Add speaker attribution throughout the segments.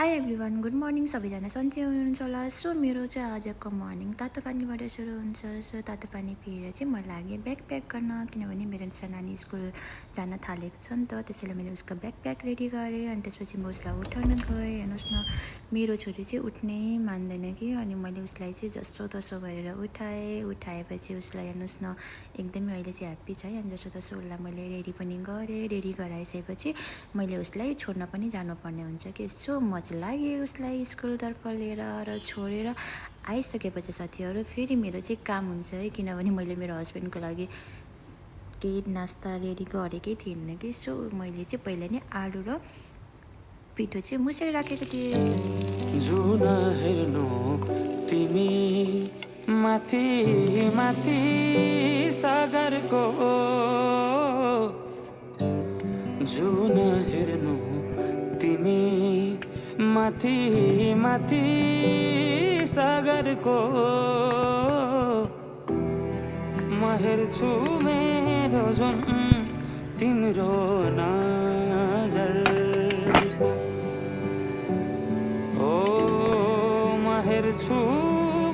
Speaker 1: High everyone, good morning. सबैजना सन्चै हुनुहुन्छ होला। सो मेरो चाहिँ आजको मर्निङ तातो पानीबाट सुरु हुन्छ। सो तातो पानी पिएर चाहिँ म लागेँ ब्याग प्याक गर्न, किनभने मेरो नानी स्कुल जान थालेको छ नि त। त्यसैले मैले उसको ब्याग प्याक रेडी गरेँ। अनि त्यसपछि म उसलाई उठाउन गएँ। हेर्नुहोस् न, मेरो छोरी चाहिँ उठ्नै मान्दैन कि। अनि मैले उसलाई चाहिँ जसो तसो गरेर उठाएपछि उसलाई हेर्नुहोस् न एकदमै अहिले चाहिँ ह्याप्पी छ है। अनि जसो तसो उसलाई मैले रेडी पनि गरेँ। रेडी गराइसकेपछि मैले उसलाई छोड्न पनि जानुपर्ने हुन्छ कि। सो म चाहिँ लागेँ उसलाई स्कुलतर्फ लिएर र छोडेर आइसकेपछि साथीहरू फेरि मेरो चाहिँ काम हुन्छ है। किनभने मैले मेरो हस्बेन्डको लागि केही नास्ता रेडी गरेकै थिइनँ कि। सो मैले चाहिँ पहिला नै आलु र पिठो चाहिँ मुसेर राखेको थिएँ।
Speaker 2: जुन हेर्नु तिमी माथि माथि सागरको, जुन हेर्नु तिमी माथि माथि सागरको, म हेर्छु मेरो जुन तिम्रो नजर, हेर्छु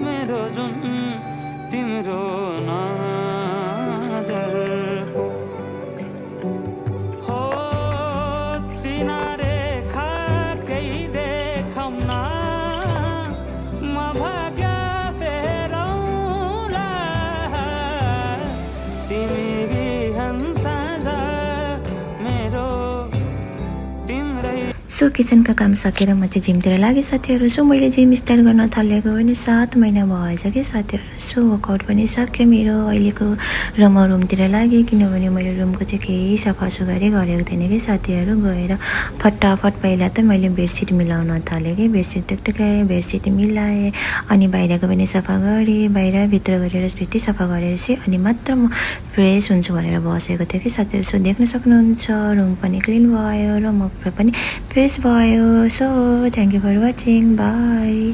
Speaker 2: मेरो जुन तिम्रो नजर, हो चिनारे खाकै देखाउन म भाग्य फेरौँला, तिमी बिहान साँझ मेरो तिम्रै।
Speaker 1: सो किचनका काम सकेर म चाहिँ जिमतिर लागेँ साथीहरू। सो मैले जिम स्टार्ट गर्न थालेको पनि 7 महिना भएछ कि साथीहरू। सो वर्कआउट पनि सक्यो मेरो अहिलेको। र म रुमतिर लागेँ, किनभने मैले रुमको चाहिँ केही सफासुग्घरै गरेको थिएन कि साथीहरू। गएर फटाफट पहिला त मैले बेडसिट मिलाउन थालेँ कि। बेडसिट टुक्टुकाएँ, बेडसिट मिलाएँ, अनि बाहिरको पनि सफा गरेँ। बाहिरभित्र गरेर भित्रै सफा गरेर चाहिँ अनि मात्र म फ्रेस हुन्छु भनेर बसेको थिएँ कि साथीहरू। सो देख्न सक्नुहुन्छ रुम पनि क्लिन भयो र म पनि फ्रेस भयो। So thank you for watching, by.